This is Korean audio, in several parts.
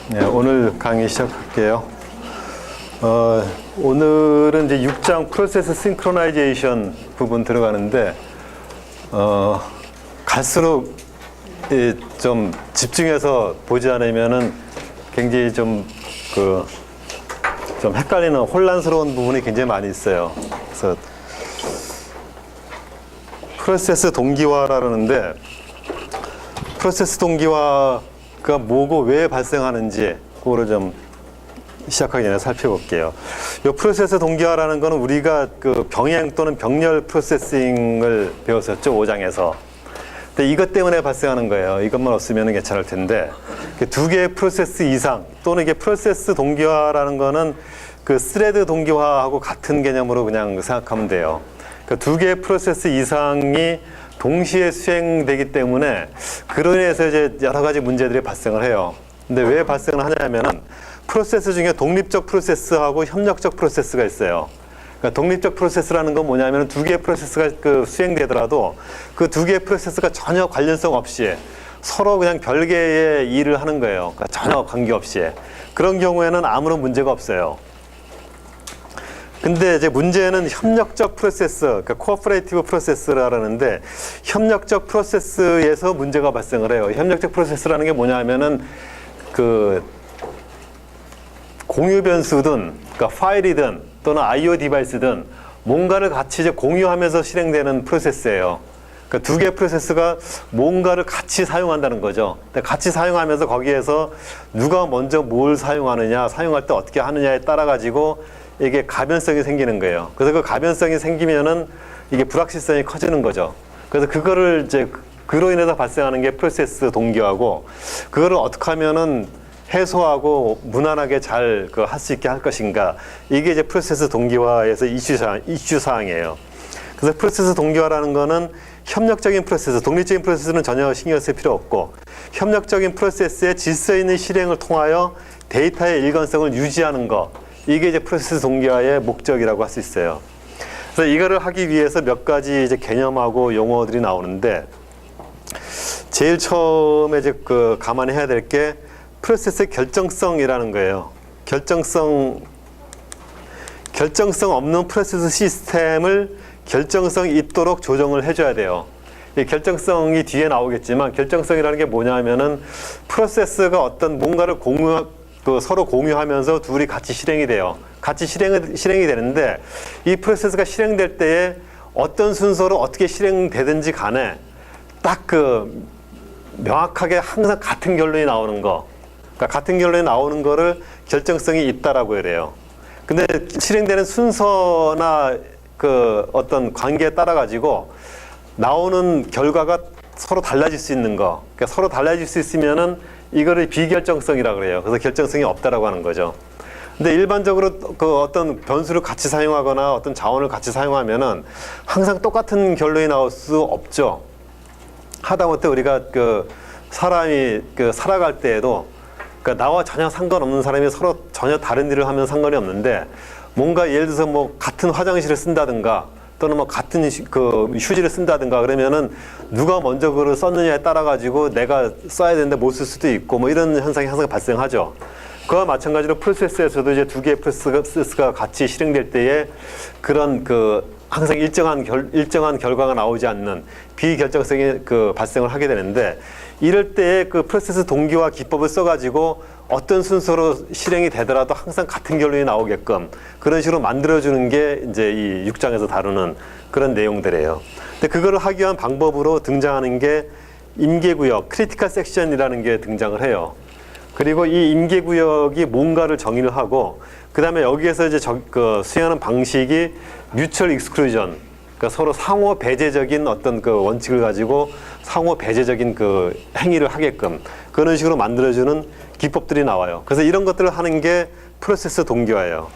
네, 오늘 강의 시작할게요. 오늘은 이제 6장 프로세스 싱크로나이제이션 부분 들어가는데, 갈수록 좀 집중해서 보지 않으면은 굉장히 좀 헷갈리는 혼란스러운 부분이 굉장히 많이 있어요. 그래서 프로세스 동기화라는데, 프로세스 동기화가 뭐고 왜 발생하는지 그거를 좀 시작하기 전에 살펴볼게요. 이 프로세스 동기화라는 거는 우리가 그 병행 또는 병렬 프로세싱을 배웠었죠, 5장에서. 근데 이것 때문에 발생하는 거예요. 이것만 없으면 괜찮을 텐데, 두 개의 프로세스 이상 또는 이게 프로세스 동기화라는 거는 그 스레드 동기화하고 같은 개념으로 그냥 생각하면 돼요. 두 개의 프로세스 이상이 동시에 수행되기 때문에 그로 인해서 이제 여러 가지 문제들이 발생을 해요. 근데 왜 발생을 하냐면은 프로세스 중에 독립적 프로세스하고 협력적 프로세스가 있어요. 그러니까 독립적 프로세스라는 건 뭐냐면 두 개의 프로세스가 수행되더라도 그 두 개의 프로세스가 전혀 관련성 없이 서로 그냥 별개의 일을 하는 거예요. 그러니까 전혀 관계없이. 그런 경우에는 아무런 문제가 없어요. 근데 이제 문제는 협력적 프로세스, 그러니까 코어퍼레이티브 프로세스라는데, 협력적 프로세스에서 문제가 발생을 해요. 협력적 프로세스라는 게 뭐냐 하면은 그 공유 변수든, 그러니까 파일이든 또는 IO 디바이스든 뭔가를 같이 이제 공유하면서 실행되는 프로세스예요. 그러니까 두 개의 프로세스가 뭔가를 같이 사용한다는 거죠. 같이 사용하면서 거기에서 누가 먼저 뭘 사용하느냐, 사용할 때 어떻게 하느냐에 따라 가지고 이게 가변성이 생기는 거예요. 그래서 그 가변성이 생기면은 이게 불확실성이 커지는 거죠. 그래서 그거를 이제 그로 인해서 발생하는 게 프로세스 동기화고, 그거를 어떻게 하면은 해소하고 무난하게 잘 할 수 있게 할 것인가, 이게 이제 프로세스 동기화에서 이슈 사항이에요. 그래서 프로세스 동기화라는 거는 협력적인 프로세스, 독립적인 프로세스는 전혀 신경 쓸 필요 없고, 협력적인 프로세스의 질서 있는 실행을 통하여 데이터의 일관성을 유지하는 거, 이게 이제 프로세스 동기화의 목적이라고 할 수 있어요. 그래서 이거를 하기 위해서 몇 가지 이제 개념하고 용어들이 나오는데, 제일 처음에 이제 감안해야 될 게 프로세스의 결정성이라는 거예요. 결정성 없는 프로세스 시스템을 결정성이 있도록 조정을 해줘야 돼요. 이 결정성이 뒤에 나오겠지만, 결정성이라는 게 뭐냐 하면은 프로세스가 어떤 뭔가를 서로 공유하면서 둘이 같이 실행이 돼요. 같이 실행이 되는데, 이 프로세스가 실행될 때에 어떤 순서로 어떻게 실행되든지 간에 딱 명확하게 항상 같은 결론이 나오는 거. 그러니까 같은 결론이 나오는 거를 결정성이 있다라고 해요. 근데 실행되는 순서나 어떤 관계에 따라 가지고 나오는 결과가 서로 달라질 수 있는 거. 그러니까 서로 달라질 수 있으면은 이거를 비결정성이라고 그래요. 그래서 결정성이 없다라고 하는 거죠. 근데 일반적으로 어떤 변수를 같이 사용하거나 어떤 자원을 같이 사용하면은 항상 똑같은 결론이 나올 수 없죠. 하다못해 우리가 사람이 살아갈 때에도, 그러니까 나와 전혀 상관없는 사람이 서로 전혀 다른 일을 하면 상관이 없는데, 뭔가 예를 들어서 뭐 같은 화장실을 쓴다든가 또는 뭐 같은 휴지를 쓴다든가 그러면은 누가 먼저 그걸 썼느냐에 따라 가지고 내가 써야 되는데 못 쓸 수도 있고, 뭐 이런 현상이 항상 발생하죠. 그와 마찬가지로 프로세스에서도 이제 두 개의 프로세스가 같이 실행될 때에 그런 항상 일정한 결과가 나오지 않는 비결정성이 발생을 하게 되는데, 이럴 때에 프로세스 동기화 기법을 써가지고 어떤 순서로 실행이 되더라도 항상 같은 결론이 나오게끔 그런 식으로 만들어주는 게 이제 이 6장에서 다루는 그런 내용들이에요. 근데 그거를 하기 위한 방법으로 등장하는 게 임계구역, 크리티컬 섹션이라는 게 등장을 해요. 그리고 이 임계구역이 뭔가를 정의를 하고, 그 다음에 여기에서 이제 수행하는 방식이 뮤추얼 익스클루전, 그러니까 서로 상호 배제적인 어떤 원칙을 가지고 상호 배제적인 행위를 하게끔 그런 식으로 만들어주는 기법들이 나와요. 그래서 이런 것들을 하는 게 프로세스 동기화예요.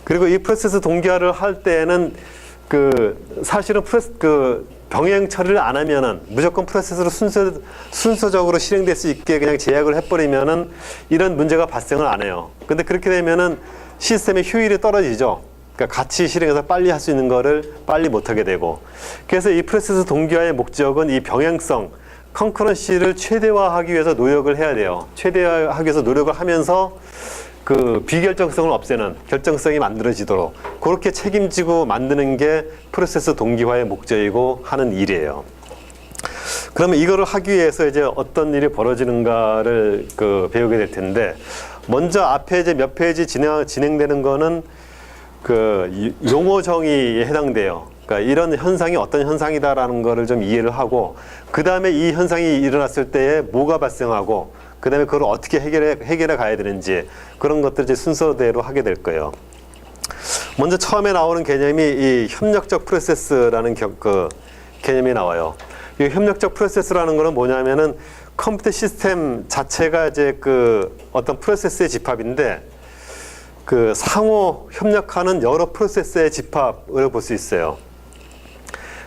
그리고 이 프로세스 동기화를 할 때에는 사실은 병행 처리를 안 하면은 무조건 프로세스로 순서적으로 실행될 수 있게 그냥 제약을 해버리면은 이런 문제가 발생을 안 해요. 근데 그렇게 되면은 시스템의 효율이 떨어지죠. 그러니까 같이 실행해서 빨리 할 수 있는 거를 빨리 못하게 되고, 그래서 이 프로세스 동기화의 목적은 이 병행성, 컨커런시를 최대화하기 위해서 노력을 해야 돼요. 최대화하기 위해서 노력을 하면서 그 비결정성을 없애는 결정성이 만들어지도록 그렇게 책임지고 만드는 게 프로세스 동기화의 목적이고 하는 일이에요. 그러면 이거를 하기 위해서 이제 어떤 일이 벌어지는가를 배우게 될 텐데, 먼저 앞에 이제 몇 페이지 진행되는 거는 그 용어 정의에 해당돼요. 그러니까 이런 현상이 어떤 현상이다라는 거를 좀 이해를 하고, 그 다음에 이 현상이 일어났을 때에 뭐가 발생하고, 그 다음에 그걸 어떻게 해결해 가야 되는지, 그런 것들 이제 순서대로 하게 될 거예요. 먼저 처음에 나오는 개념이 이 협력적 프로세스라는 개념이 나와요. 이 협력적 프로세스라는 거는 뭐냐면은 컴퓨터 시스템 자체가 이제 어떤 프로세스의 집합인데, 상호 협력하는 여러 프로세스의 집합을 볼 수 있어요.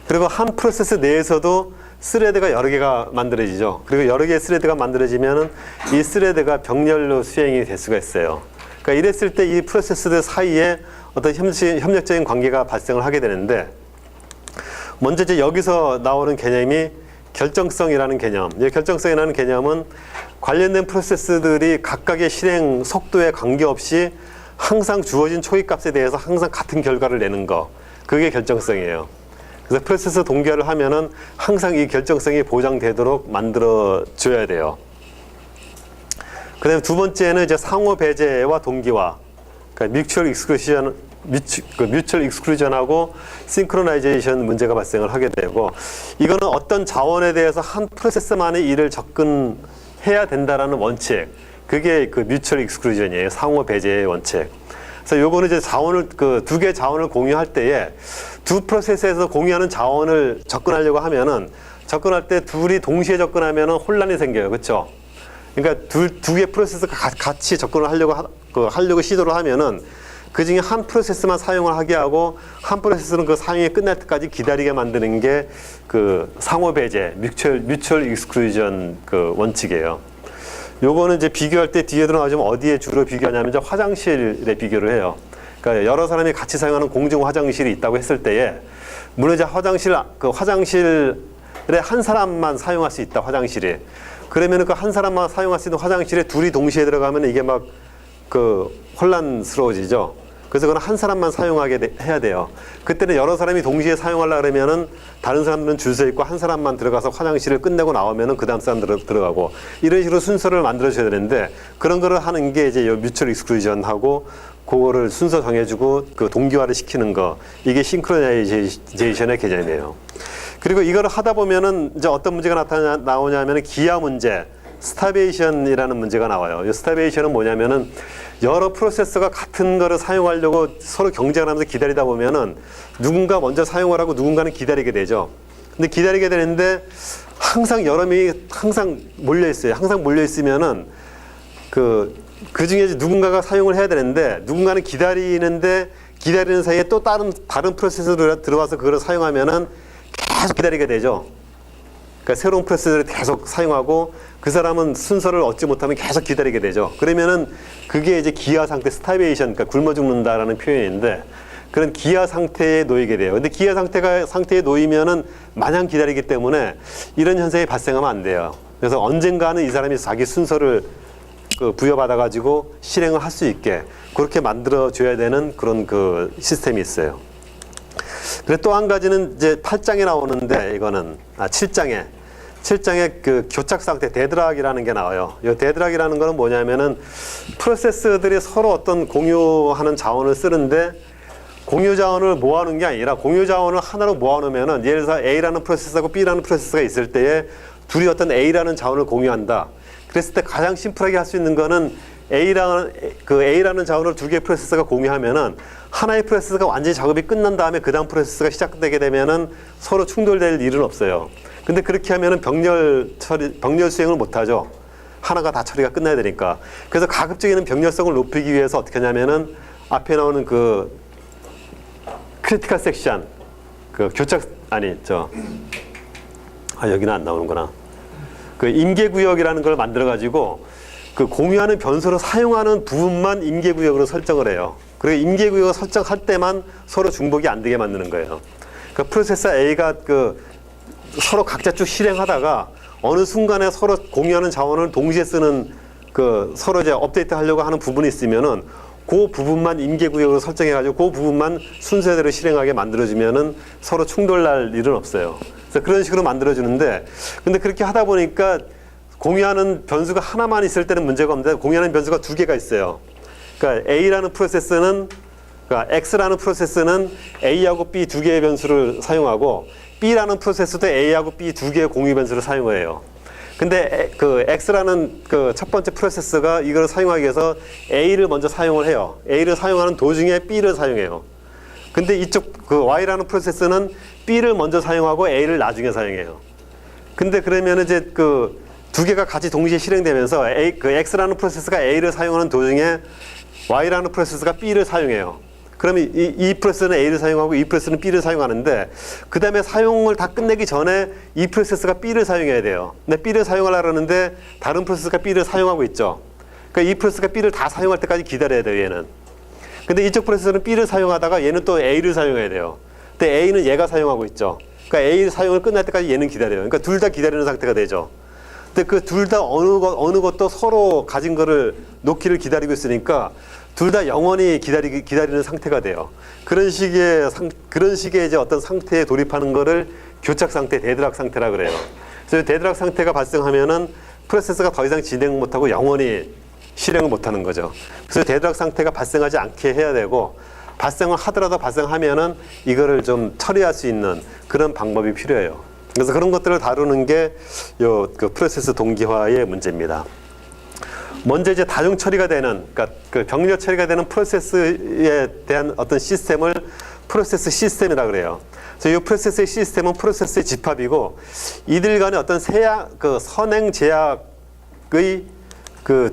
그리고 한 프로세스 내에서도 스레드가 여러 개가 만들어지죠. 그리고 여러 개의 스레드가 만들어지면은 이 스레드가 병렬로 수행이 될 수가 있어요. 그러니까 이랬을 때 이 프로세스들 사이에 어떤 협력적인 관계가 발생을 하게 되는데, 먼저 이제 여기서 나오는 개념이 결정성이라는 개념. 이 결정성이라는 개념은 관련된 프로세스들이 각각의 실행 속도에 관계없이 항상 주어진 초기값에 대해서 항상 같은 결과를 내는 거. 그게 결정성이에요. 그래서 프로세스 동기화를 하면은 항상 이 결정성이 보장되도록 만들어줘야 돼요. 그 다음에 두 번째는 이제 상호 배제와 동기화. 그러니까 뮤추얼 익스클루전하고 싱크로나이제이션 문제가 발생을 하게 되고, 이거는 어떤 자원에 대해서 한 프로세스만의 일을 접근해야 된다라는 원칙, 그게 뮤추얼 익스클루전이에요. 상호 배제의 원칙. 그래서 요거는 이제 자원을 두 개의 자원을 공유할 때에 두 프로세스에서 공유하는 자원을 접근하려고 하면은, 접근할 때 둘이 동시에 접근하면은 혼란이 생겨요. 그렇죠? 그러니까 두 개의 프로세스가 같이 접근을 하려고 시도를 하면은 그 중에 한 프로세스만 사용을 하게 하고, 한 프로세스는 그 사용이 끝날 때까지 기다리게 만드는 게 상호 배제, 뮤추얼 익스클루전 원칙이에요. 요거는 이제 비교할 때 뒤에도 나오지만 어디에 주로 비교하냐면 이제 화장실에 비교를 해요. 그러니까 여러 사람이 같이 사용하는 공중 화장실이 있다고 했을 때에, 물론 이제 화장실에 한 사람만 사용할 수 있다, 화장실이. 그러면은 그 한 사람만 사용할 수 있는 화장실에 둘이 동시에 들어가면 이게 막 혼란스러워지죠. 그래서 그건 한 사람만 사용하게 해야 돼요. 그때는 여러 사람이 동시에 사용하려고 그러면은 다른 사람들은 줄 서 있고 한 사람만 들어가서 화장실을 끝내고 나오면은 그 다음 사람 들어가고, 이런 식으로 순서를 만들어줘야 되는데, 그런 거를 하는 게 이제 뮤추얼 익스클루전하고, 그거를 순서 정해주고 동기화를 시키는 거, 이게 싱크로나이제이션의 개념이에요. 그리고 이거를 하다 보면은 이제 어떤 문제가 나오냐면은 기하 문제, 스타베이션이라는 문제가 나와요. 이 스타베이션은 뭐냐면은 여러 프로세서가 같은 거를 사용하려고 서로 경쟁을 하면서 기다리다 보면은 누군가 먼저 사용을 하고 누군가는 기다리게 되죠. 근데 기다리게 되는데 항상 여러 명이 항상 몰려 있어요. 항상 몰려 있으면은 그 중에 누군가가 사용을 해야 되는데, 누군가는 기다리는 사이에 또 다른 프로세서로 들어와서 그걸 사용하면은 계속 기다리게 되죠. 그러니까 새로운 프로세서를 계속 사용하고, 그 사람은 순서를 얻지 못하면 계속 기다리게 되죠. 그러면은 그게 이제 기하 상태, 스타베이션, 그러니까 굶어 죽는다라는 표현인데, 그런 기하 상태에 놓이게 돼요. 근데 기하 상태에 놓이면은 마냥 기다리기 때문에 이런 현상이 발생하면 안 돼요. 그래서 언젠가는 이 사람이 자기 순서를 부여받아가지고 실행을 할 수 있게 그렇게 만들어줘야 되는 그런 시스템이 있어요. 그리고 또 한 가지는 이제 8장에 나오는데, 이거는 7장에 교착 상태, 데드락이라는 게 나와요. 이 데드락이라는 거는 뭐냐면은 프로세스들이 서로 어떤 공유하는 자원을 쓰는데, 공유 자원을 모아놓은 게 아니라 공유 자원을 하나로 모아놓으면은, 예를 들어서 A라는 프로세스하고 B라는 프로세스가 있을 때에 둘이 어떤 A라는 자원을 공유한다. 그랬을 때 가장 심플하게 할 수 있는 거는 A라는 자원을 두 개의 프로세서가 공유하면은 하나의 프로세스가 완전히 작업이 끝난 다음에 그 다음 프로세스가 시작되게 되면은 서로 충돌될 일은 없어요. 근데 그렇게 하면은 병렬 수행을 못 하죠. 하나가 다 처리가 끝나야 되니까. 그래서 가급적이면 병렬성을 높이기 위해서 어떻게 하냐면은 앞에 나오는 크리티컬 섹션, 여기는 안 나오는구나. 임계구역이라는 걸 만들어가지고 공유하는 변수로 사용하는 부분만 임계구역으로 설정을 해요. 그리고 임계구역을 설정할 때만 서로 중복이 안 되게 만드는 거예요. 그러니까 프로세서 A가 서로 각자 쭉 실행하다가 어느 순간에 서로 공유하는 자원을 동시에 쓰는 서로 이제 업데이트 하려고 하는 부분이 있으면은 그 부분만 임계구역으로 설정해가지고 그 부분만 순서대로 실행하게 만들어주면은 서로 충돌날 일은 없어요. 그래서 그런 식으로 만들어주는데, 근데 그렇게 하다 보니까 공유하는 변수가 하나만 있을 때는 문제가 없는데 공유하는 변수가 두 개가 있어요. 그러니까 A라는 프로세스는, 그러니까 X라는 프로세스는 A하고 B 두 개의 변수를 사용하고 B라는 프로세스도 A하고 B 두 개의 공유 변수를 사용해요. 근데 X라는 첫 번째 프로세스가 이걸 사용하기 위해서 A를 먼저 사용을 해요. A를 사용하는 도중에 B를 사용해요. 근데 이쪽 Y라는 프로세스는 B를 먼저 사용하고 A를 나중에 사용해요. 근데 그러면 이제 두 개가 같이 동시에 실행되면서 X라는 프로세스가 A를 사용하는 도중에 Y라는 프로세스가 B를 사용해요. 그러면 이 프로세스는 A를 사용하고 이 프로세스는 B를 사용하는데, 그 다음에 사용을 다 끝내기 전에 이 프로세스가 B를 사용해야 돼요. 근데 B를 사용하려고 하는데 다른 프로세스가 B를 사용하고 있죠. 그러니까 이 프로세스가 B를 다 사용할 때까지 기다려야 돼요, 얘는. 근데 이쪽 프로세스는 B를 사용하다가 얘는 또 A를 사용해야 돼요. 근데 A는 얘가 사용하고 있죠. 그러니까 A 사용을 끝날 때까지 얘는 기다려요. 그러니까 둘 다 기다리는 상태가 되죠. 근데 그 둘 다 어느 것도 서로 가진 거를 놓기를 기다리고 있으니까 둘 다 영원히 기다리는 상태가 돼요. 그런 식의 이제 어떤 상태에 돌입하는 거를 교착 상태, 데드락 상태라 그래요. 그래서 데드락 상태가 발생하면은 프로세스가 더 이상 진행 못하고 영원히 실행을 못하는 거죠. 그래서 데드락 상태가 발생하지 않게 해야 되고, 발생을 하더라도 발생하면은 이거를 좀 처리할 수 있는 그런 방법이 필요해요. 그래서 그런 것들을 다루는 게 프로세스 동기화의 문제입니다. 먼저 이제 다중 처리가 되는, 그러니까 병렬 처리가 되는 프로세스에 대한 어떤 시스템을 프로세스 시스템이라 그래요. 그래서 이 프로세스의 시스템은 프로세스의 집합이고, 이들 간의 어떤 선행 제약의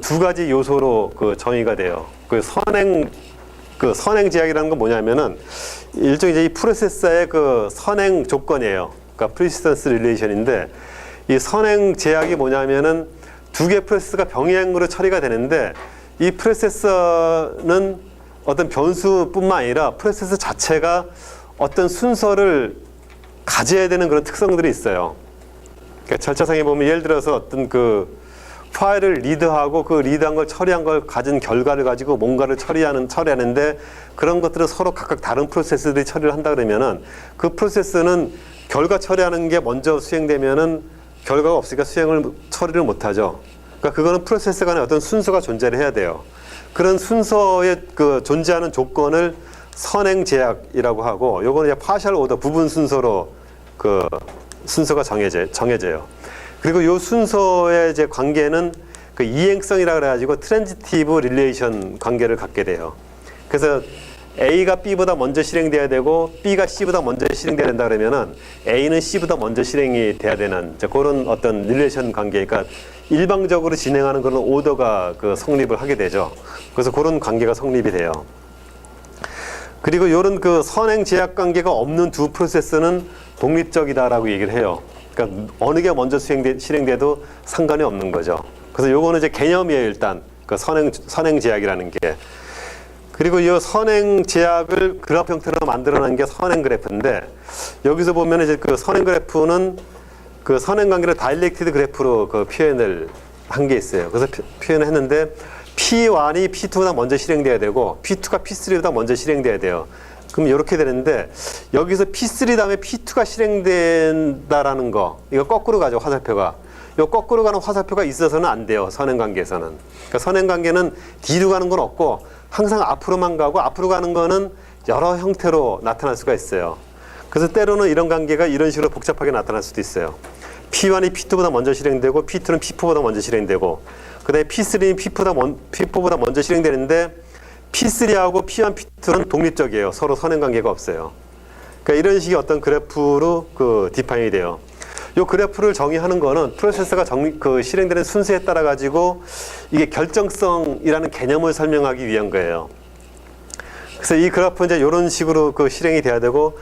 두 가지 요소로 정의가 돼요. 선행 제약이라는 건 뭐냐면은 일종의 이제 이 프로세서의 선행 조건이에요. 그러니까 프리시던스 릴레이션인데, 이 선행 제약이 뭐냐면은 두 개의 프로세스가 병행으로 처리가 되는데, 이 프로세서는 어떤 변수뿐만 아니라 프로세서 자체가 어떤 순서를 가져야 되는 그런 특성들이 있어요. 그러니까 절차상에 보면 예를 들어서 어떤 파일을 리드하고 그 리드한 걸 처리한 걸 가진 결과를 가지고 뭔가를 처리하는데, 그런 것들은 서로 각각 다른 프로세스들이 처리를 한다 그러면은 그 프로세스는 결과 처리하는 게 먼저 수행되면은 결과가 없으니까 처리를 못하죠. 그러니까 그거는 프로세스 간에 어떤 순서가 존재를 해야 돼요. 그런 순서에 존재하는 조건을 선행 제약이라고 하고, 요거는 이제 파셜 오더, 부분 순서로 순서가 정해져요. 그리고 요 순서의 이제 관계는 이행성이라 그래가지고 트랜지티브 릴레이션 관계를 갖게 돼요. 그래서 A가 B보다 먼저 실행돼야 되고 B가 C보다 먼저 실행돼야 된다 그러면은 A는 C보다 먼저 실행이 돼야 되는 그런 어떤 릴레이션 관계, 그러니까 일방적으로 진행하는 그런 오더가 성립을 하게 되죠. 그래서 그런 관계가 성립이 돼요. 그리고 이런 선행 제약 관계가 없는 두 프로세스는 독립적이다라고 얘기를 해요. 그러니까 어느 게 먼저 실행돼도 상관이 없는 거죠. 그래서 요거는 이제 개념이에요, 일단. 선행 제약이라는 게. 그리고 이 선행 제약을 그래프 형태로 만들어낸 게 선행 그래프인데, 여기서 보면 이제 선행 그래프는 선행 관계를 다일렉티드 그래프로 표현을 한 게 있어요. 그래서 표현을 했는데, P1이 P2보다 먼저 실행돼야 되고, P2가 P3보다 먼저 실행돼야 돼요. 그럼 이렇게 되는데, 여기서 P3 다음에 P2가 실행된다라는 거, 이거 거꾸로 가죠, 화살표가. 요 거꾸로 가는 화살표가 있어서는 안 돼요, 선행 관계에서는. 그러니까 선행 관계는 뒤로 가는 건 없고, 항상 앞으로만 가고, 앞으로 가는 거는 여러 형태로 나타날 수가 있어요. 그래서 때로는 이런 관계가 이런 식으로 복잡하게 나타날 수도 있어요. P1이 P2보다 먼저 실행되고, P2는 P4보다 먼저 실행되고, 그 다음에 P3는 P4보다 먼저 실행되는데, P3하고 P1, P2는 독립적이에요. 서로 선행 관계가 없어요. 그러니까 이런 식의 어떤 그래프로 디파인이 돼요. 이 그래프를 정의하는 거는 프로세서가 실행되는 순서에 따라 가지고 이게 결정성이라는 개념을 설명하기 위한 거예요. 그래서 이 그래프 이제 이런 식으로 실행이 돼야 되고,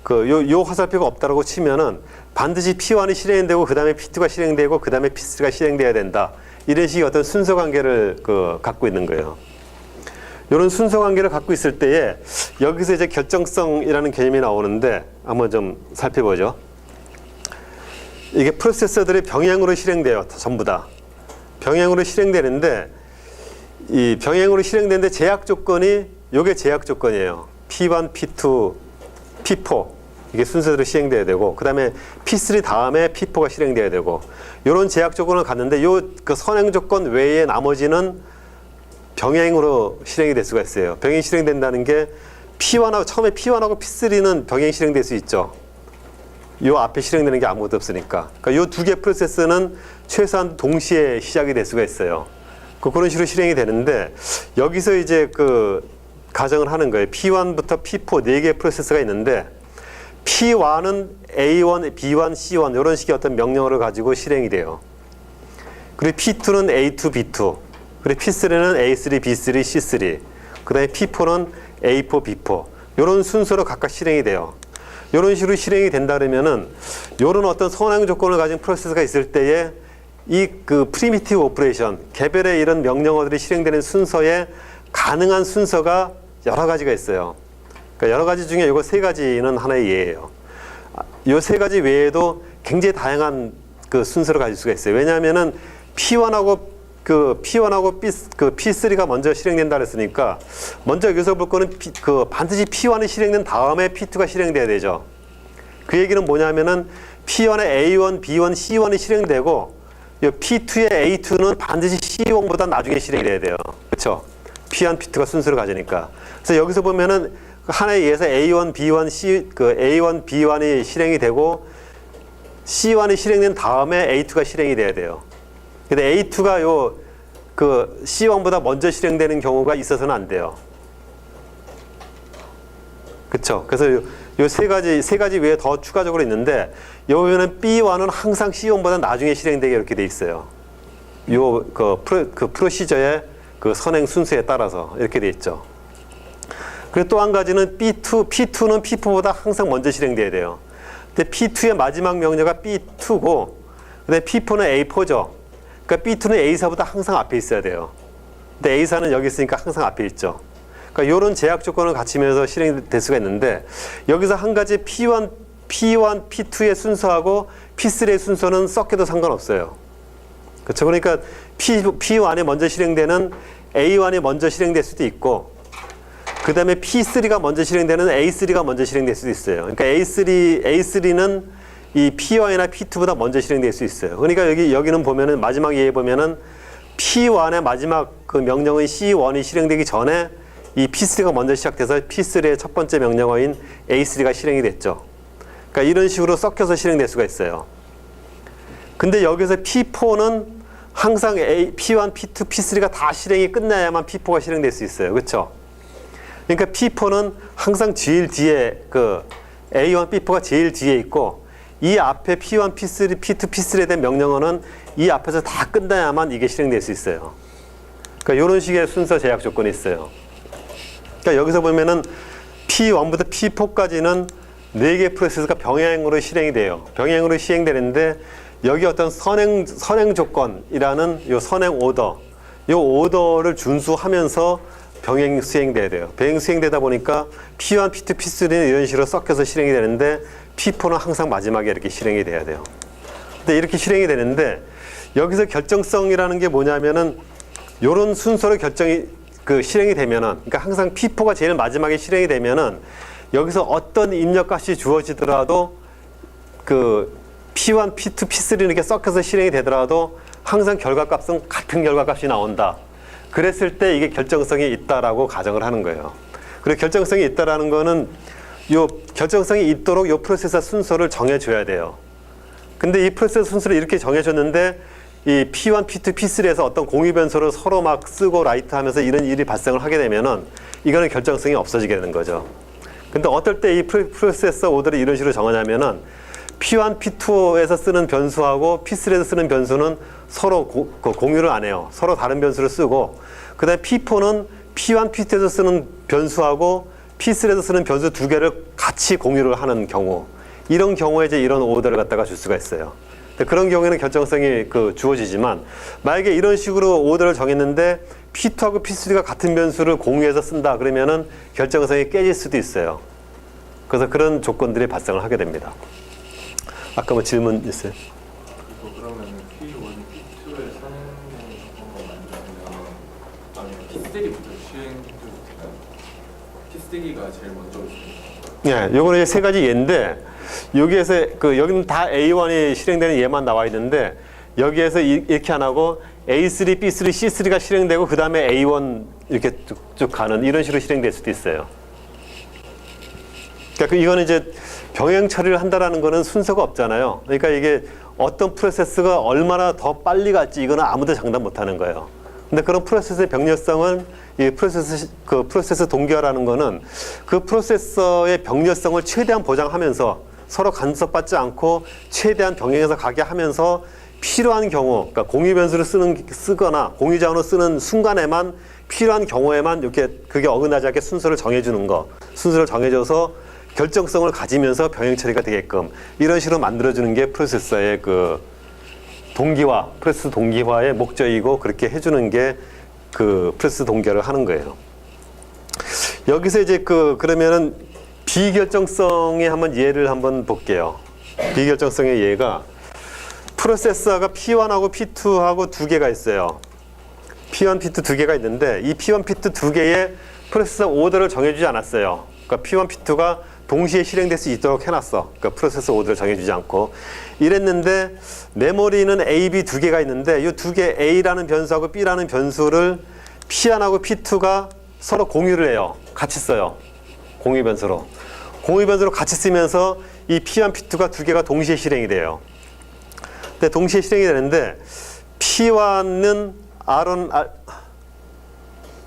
요 화살표가 없다라고 치면은 반드시 P1이 실행되고 그 다음에 P2가 실행되고 그 다음에 P3가 실행돼야 된다. 이런 식의 어떤 순서 관계를 갖고 있는 거예요. 이런 순서 관계를 갖고 있을 때에 여기서 이제 결정성이라는 개념이 나오는데 한번 좀 살펴보죠. 이게 프로세서들이 병행으로 실행돼요. 전부 다. 병행으로 실행되는데 이 병행으로 실행되는데 제약 조건이 요게 제약 조건이에요. P1, P2, P4 이게 순서대로 실행돼야 되고 그다음에 P3 다음에 P4가 실행돼야 되고 요런 제약 조건을 갖는데 요 그 선행 조건 외에 나머지는 병행으로 실행이 될 수가 있어요. 병행 실행된다는 게 P1하고 처음에 P1하고 P3는 병행 실행될 수 있죠. 요 앞에 실행되는 게 아무것도 없으니까. 그러니까 요 두 개 프로세스는 최소한 동시에 시작이 될 수가 있어요. 그런 식으로 실행이 되는데 여기서 이제 그 가정을 하는 거예요. P1부터 P4 네 개의 프로세스가 있는데 P1은 A1, B1, C1 이런 식의 어떤 명령어를 가지고 실행이 돼요. 그리고 P2는 A2, B2 그리고 P3는 A3, B3, C3 그 다음에 P4는 A4, B4 이런 순서로 각각 실행이 돼요. 이런 식으로 실행이 된다 그러면은 이런 어떤 선행 조건을 가진 프로세스가 있을 때에 이 그 프리미티브 오퍼레이션 개별의 이런 명령어들이 실행되는 순서에 가능한 순서가 여러 가지가 있어요. 그러니까 여러 가지 중에 이거 세 가지는 하나의 예예요. 이 세 가지 외에도 굉장히 다양한 그 순서를 가질 수가 있어요. 왜냐하면은 P1하고 P3가 먼저 실행된다 그랬으니까 먼저 여기서 볼 거는 반드시 P1이 실행된 다음에 P2가 실행돼야 되죠. 그 얘기는 뭐냐면은 P1에 A1, B1, C1이 실행되고 이 P2의 A2는 반드시 C1보다 나중에 실행이 돼야 돼요. 그렇죠? P1, P2가 순서를 가지니까. 그래서 여기서 보면은 하나에 의해서 A1, B1, A1, B1이 실행이 되고 C1이 실행된 다음에 A2가 실행이 돼야 돼요. 근데 A2가 C1보다 먼저 실행되는 경우가 있어서는 안 돼요. 그쵸? 그래서 요 세 가지 외에 더 추가적으로 있는데, 여기는 B1은 항상 C1보다 나중에 실행되게 이렇게 돼 있어요. 프로시저의 그 선행 순서에 따라서 이렇게 돼 있죠. 그리고 또 한 가지는 P2는 P4보다 항상 먼저 실행돼야 돼요. 근데 P2의 마지막 명령어가 B2고, 근데 P4는 A4죠. 그러니까 B2는 A4보다 항상 앞에 있어야 돼요. 근데 A4는 여기 있으니까 항상 앞에 있죠. 그러니까 이런 제약 조건을 갖추면서 실행될 수가 있는데, 여기서 한 가지 P1, P2의 순서하고 P3의 순서는 섞여도 상관없어요. 그렇죠? 그러니까 P1이 먼저 실행되는 A1이 먼저 실행될 수도 있고, 그 다음에 P3가 먼저 실행되는 A3가 먼저 실행될 수도 있어요. 그러니까 A3는 이 P1이나 P2보다 먼저 실행될 수 있어요. 그러니까 여기는 보면은 마지막 예에 보면은 P1의 마지막 그 명령인 C1이 실행되기 전에 이 P3가 먼저 시작돼서 P3의 첫 번째 명령어인 A3가 실행이 됐죠. 그러니까 이런 식으로 섞여서 실행될 수가 있어요. 근데 여기서 P4는 항상 P1, P2, P3가 다 실행이 끝나야만 P4가 실행될 수 있어요. 그렇죠? 그러니까 P4는 항상 제일 뒤에 A1, P4가 제일 뒤에 있고, 이 앞에 P1, P3, P2, P3에 대한 명령어는 이 앞에서 다 끝나야만 이게 실행될 수 있어요. 그러니까 이런 식의 순서 제약 조건이 있어요. 그러니까 여기서 보면은 P1부터 P4까지는 4개 프로세스가 병행으로 실행이 돼요. 병행으로 시행되는데, 여기 어떤 선행 조건이라는 요 선행 오더, 요 오더를 준수하면서 병행 수행돼야 돼요. 병행 수행되다 보니까 P1, P2, P3는 이런 식으로 섞여서 실행이 되는데, P4는 항상 마지막에 이렇게 실행이 돼야 돼요. 근데 이렇게 실행이 되는데, 여기서 결정성이라는 게 뭐냐면은 요런 순서로 실행이 되면은, 그러니까 항상 P4가 제일 마지막에 실행이 되면은 여기서 어떤 입력값이 주어지더라도 P1, P2, P3 이렇게 섞여서 실행이 되더라도 항상 결과값은 같은 결과값이 나온다. 그랬을 때 이게 결정성이 있다라고 가정을 하는 거예요. 그리고 결정성이 있다라는 거는 요 결정성이 있도록 요 프로세서 순서를 정해줘야 돼요. 근데 이 프로세서 순서를 이렇게 정해줬는데 이 P1, P2, P3에서 어떤 공유 변수를 서로 막 쓰고 라이트 하면서 이런 일이 발생을 하게 되면은 이거는 결정성이 없어지게 되는 거죠. 근데 어떨 때 이 프로세서 오더를 이런 식으로 정하냐면은 P1, P2에서 쓰는 변수하고 P3에서 쓰는 변수는 서로 공유를 안 해요. 서로 다른 변수를 쓰고, 그 다음에 P4는 P1, P2에서 쓰는 변수하고 P3에서 쓰는 변수 두 개를 같이 공유를 하는 경우, 이런 경우에 이제 이런 오더를 갖다가 줄 수가 있어요. 그런 경우에는 결정성이 주어지지만 만약에 이런 식으로 오더를 정했는데 P2하고 P3가 같은 변수를 공유해서 쓴다 그러면은 결정성이 깨질 수도 있어요. 그래서 그런 조건들이 발생을 하게 됩니다. 아까 뭐 질문 있어요? 그러면 P1, P2의 선행되는 조건만 만들면 아니면 P3부터 시행해도 되나요? P3가 제일 먼저 있습니다. 예, 요거는 이제 세 가지 예인데 여기에서 여기는 다 A1이 실행되는 예만 나와 있는데 여기에서 이렇게 안 하고 A3, B3, C3가 실행되고 그 다음에 A1 이렇게 쭉 가는 이런 식으로 실행될 수도 있어요. 그러니까 이거는 이제 병행 처리를 한다라는 거는 순서가 없잖아요. 그러니까 이게 어떤 프로세스가 얼마나 더 빨리 갈지 이거는 아무도 장담 못 하는 거예요. 근데 그런 프로세스의 병렬성은 이 프로세스 동기화라는 거는 그 프로세서의 병렬성을 최대한 보장하면서 서로 간섭받지 않고 최대한 병행해서 가게 하면서 필요한 경우, 그러니까 공유 변수를 쓰거나 공유 자원을 쓰는 순간에만 필요한 경우에만 이렇게 그게 어긋나지 않게 순서를 정해주는 거, 순서를 정해줘서 결정성을 가지면서 병행 처리가 되게끔 이런 식으로 만들어주는 게 프로세서의 동기화, 프로세스 동기화의 목적이고 그렇게 해주는 게 프로세스 동기화를 하는 거예요. 여기서 이제 그러면은 비결정성의 한번 예를 한번 볼게요. 비결정성의 예가 프로세서가 P1하고 P2하고 두 개가 있어요. P1, P2 두 개가 있는데 이 P1, P2 두 개의 프로세서 오더를 정해주지 않았어요. 그러니까 P1, P2가 동시에 실행될 수 있도록 해놨어. 그러니까 프로세서 오더를 정해주지 않고 이랬는데 메모리는 A, B 두 개가 있는데 이 두 개 A라는 변수하고 B라는 변수를 P1하고 P2가 서로 공유를 해요. 같이 써요. 공유 변수로. 공유 변수로 같이 쓰면서 이 P1, P2가 두 개가 동시에 실행이 돼요. 근데 동시에 실행이 되는데 P1은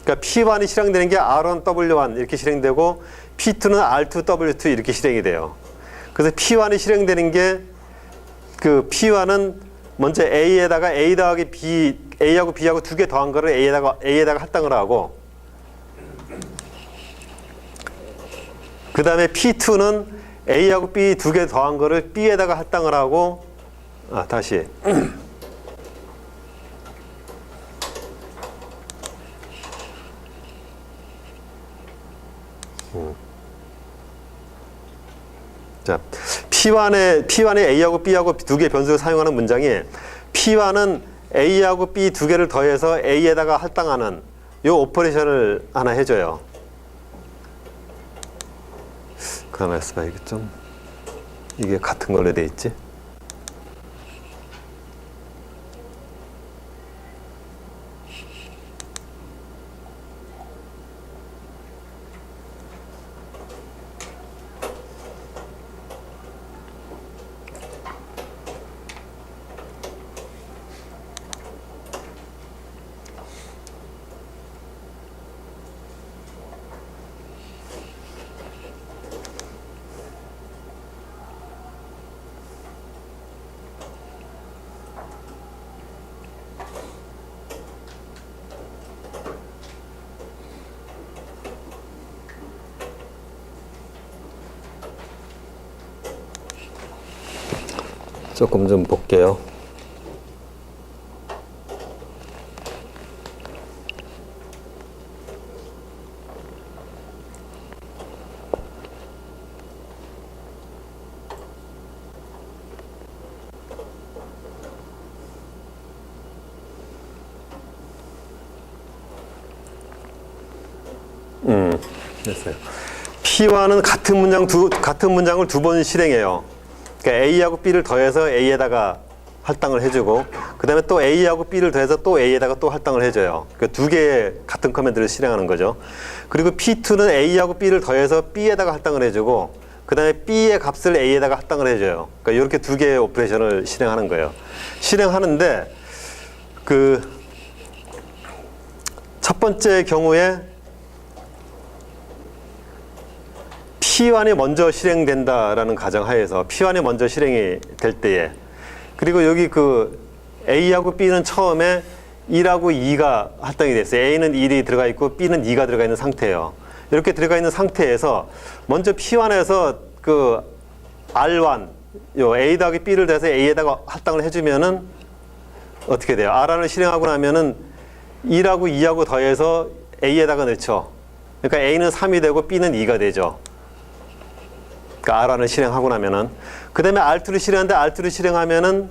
그러니까 P1이 실행되는 게 R1, W1 이렇게 실행되고 P2는 R2, W2 이렇게 실행이 돼요. 그래서 P1이 실행되는 게 P1은 먼저 A에다가 A 더하기 B, A하고 B하고 두 개 더한 거를 A에다가 할당을 하고 그 다음에 P2는 A하고 B 두 개 더한 거를 B에다가 할당을 하고 다시 자, P1에 A하고 B하고 두 개 변수를 사용하는 문장이 P1은 A하고 B 두 개를 더해서 A에다가 할당하는 이 오퍼레이션을 하나 해줘요. 가만히 있어봐. 이게 같은 걸로 돼 있지? 조금 좀 볼게요. 됐어요. P와는 같은 문장을 두 번 실행해요. 그러니까 A하고 B를 더해서 A에다가 할당을 해주고 그 다음에 또 A하고 B를 더해서 또 A에다가 또 할당을 해줘요. 그러니까 두 개의 같은 커맨드를 실행하는 거죠. 그리고 P2는 A하고 B를 더해서 B에다가 할당을 해주고 그 다음에 B의 값을 A에다가 할당을 해줘요. 그러니까 이렇게 두 개의 오퍼레이션을 실행하는 거예요. 실행하는데 첫 번째 경우에 P1이 먼저 실행된다라는 가정하에서 P1이 먼저 실행이 될 때에 그리고 여기 A하고 B는 처음에 1하고 2가 할당이 됐어요. A는 1이 들어가 있고 B는 2가 들어가 있는 상태예요. 이렇게 들어가 있는 상태에서 먼저 P1에서 R1 요 A 더하기 B를 대해서 A에다가 할당을 해주면은 어떻게 돼요? R안을 실행하고 나면은 1하고 2하고 더해서 A에다가 넣죠. 그러니까 A는 3이 되고 B는 2가 되죠. 그러니까 R안을 실행하고 나면은. 그 다음에 R2를 실행하는데 R2를 실행하면은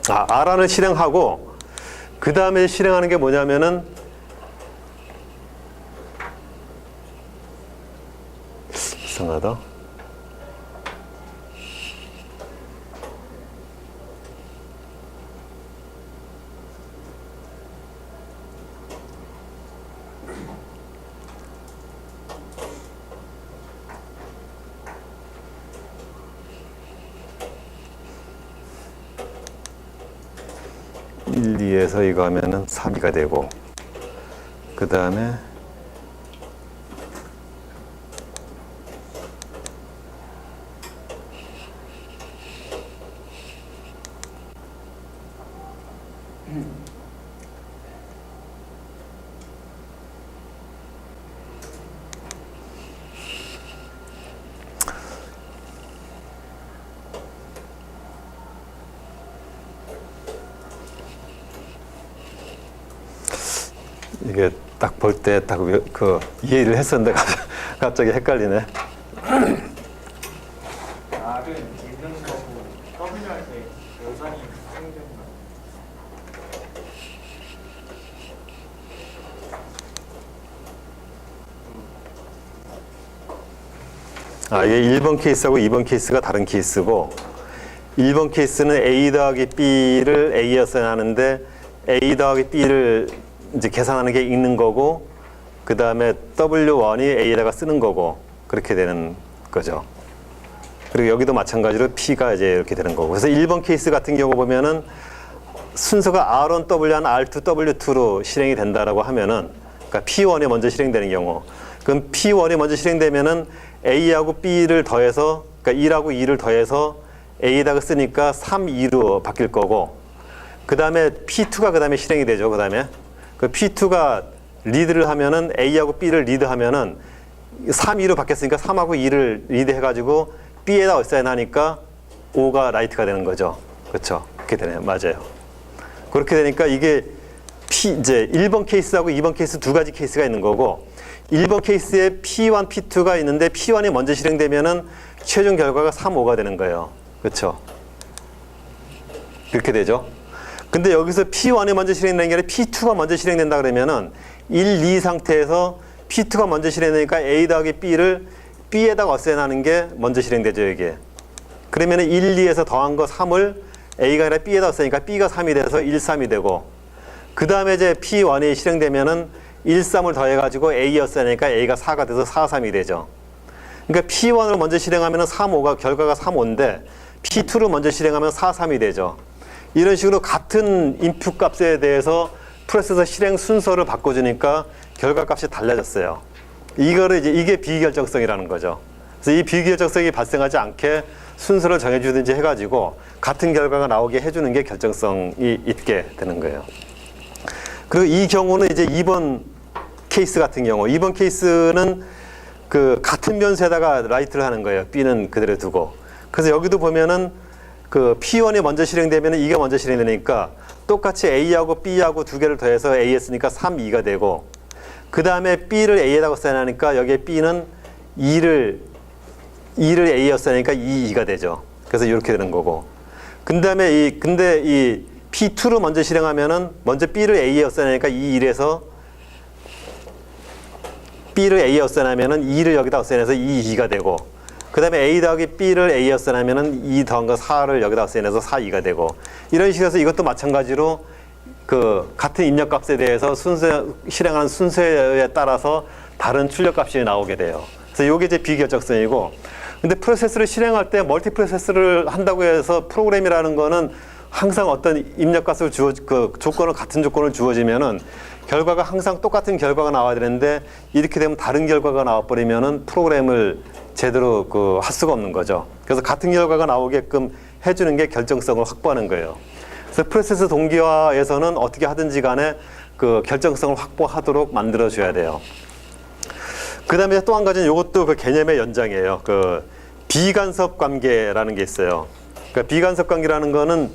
R안을 실행하고 그 다음에 실행하는 게 뭐냐면은 이상하다. 일, 2에서 이거 하면은 3가 되고 그 다음에 이게 딱 볼 때 딱 그 이해를 했었는데 갑자기 헷갈리네. R은 있는 거고 W 할 때 여전히 생겼나? 이게 1번 케이스하고 2번 케이스가 다른 케이스고 1번 케이스는 A 더하기 B를 A였어야 하는데 A 더하기 B를 이제 계산하는 게 있는 거고 그 다음에 W1이 A에다가 쓰는 거고 그렇게 되는 거죠. 그리고 여기도 마찬가지로 P가 이제 이렇게 되는 거고 그래서 1번 케이스 같은 경우 보면은 순서가 R1, W1, R2, W2로 실행이 된다라고 하면은 그러니까 P1이 먼저 실행되는 경우 그럼 P1이 먼저 실행되면은 A하고 B를 더해서 그러니까 1하고 2를 더해서 A에다가 쓰니까 3, 2로 바뀔 거고 그 다음에 P2가 그 다음에 실행이 되죠. 그 다음에 그 P2가 리드를 하면은 A하고 B를 리드하면은 3, 2로 바뀌었으니까 3하고 2를 리드해가지고 B에다 어사인 하니까 5가 라이트가 되는 거죠. 그렇죠? 그렇게 되네요. 맞아요. 그렇게 되니까 이게 이제 1번 케이스하고 2번 케이스 두 가지 케이스가 있는 거고 1번 케이스에 P1, P2가 있는데 P1이 먼저 실행되면은 최종 결과가 3, 5가 되는 거예요. 그렇죠? 그렇게 되죠. 근데 여기서 P1이 먼저 실행되는 게 아니라 P2가 먼저 실행된다 그러면은 1, 2 상태에서 P2가 먼저 실행되니까 A 더하기 B를 B에다가 어사인하는 게 먼저 실행되죠, 이게. 그러면은 1, 2에서 더한 거 3을 A가 아니라 B에다 어사이니까 B가 3이 돼서 1, 3이 되고 그 다음에 이제 P1이 실행되면은 1, 3을 더해가지고 A 어사이니까 A가 4가 돼서 4, 3이 되죠. 그러니까 P1을 먼저 실행하면은 3, 5가 결과가 3, 5인데 P2를 먼저 실행하면 4, 3이 되죠. 이런 식으로 같은 인풋 값에 대해서 프로세서 실행 순서를 바꿔주니까 결과 값이 달라졌어요. 이거를 이제 이게 비결정성이라는 거죠. 그래서 이 비결정성이 발생하지 않게 순서를 정해주든지 해가지고 같은 결과가 나오게 해주는 게 결정성이 있게 되는 거예요. 그리고 이 경우는 이제 2번 케이스 같은 경우, 2번 케이스는 그 같은 변수에다가 라이트를 하는 거예요. B는 그대로 두고. 그래서 여기도 보면은 그 P1이 먼저 실행되면 이게 먼저 실행되니까 똑같이 A하고 B하고 두 개를 더해서 A 했으니까 3, 2가 되고 그 다음에 B를 A에다가 써야하니까 여기에 B는 2를 A에 써야하니까 2, 2가 되죠. 그래서 이렇게 되는 거고 근데 이 P2로 먼저 실행하면은 먼저 B를 A에 써야하니까 2, 1에서 B를 A에 어사인하면은 2를 여기다 어사인해서 2, 2가 되고 그 다음에 A 더하기 B를 A에 어사인하면은 2 더한 거 4를 여기다 어사인해서 4, 2가 되고 이런 식으로 이것도 마찬가지로 그 같은 입력값에 대해서 실행하는 순서에 따라서 다른 출력값이 나오게 돼요. 그래서 이게 이제 비결정성이고 근데 프로세스를 실행할 때 멀티 프로세스를 한다고 해서 프로그램이라는 거는 항상 어떤 입력값을 같은 조건을 주어지면은 결과가 항상 똑같은 결과가 나와야 되는데 이렇게 되면 다른 결과가 나와버리면은 프로그램을 제대로 할 수가 없는 거죠. 그래서 같은 결과가 나오게끔 해주는 게 결정성을 확보하는 거예요. 그래서 프로세스 동기화에서는 어떻게 하든지 간에 그 결정성을 확보하도록 만들어줘야 돼요. 그 다음에 또 한 가지는 이것도 그 개념의 연장이에요. 그 비간섭 관계라는 게 있어요. 그러니까 비간섭 관계라는 거는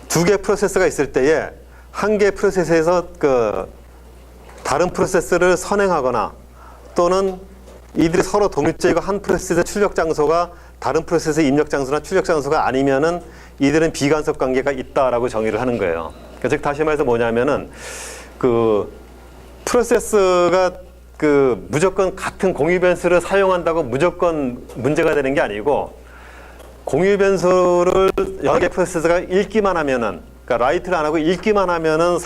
두 개의 프로세스가 있을 때에 한 개의 프로세스에서 그 다른 프로세스를 선행하거나 또는 이들이 서로 독립적이고 한 프로세스의 출력 장소가 다른 프로세스의 입력 장소나 출력 장소가 아니면은 이들은 비간섭 관계가 있다라고 정의를 하는 거예요. 그러니까 즉 다시 말해서 뭐냐면은 그 프로세스가 그 무조건 같은 공유 변수를 사용한다고 무조건 문제가 되는 게 아니고 공유 변수를 여러 개 프로세스가 읽기만 하면은 그러니까 라이트를 안 하고 읽기만 하면은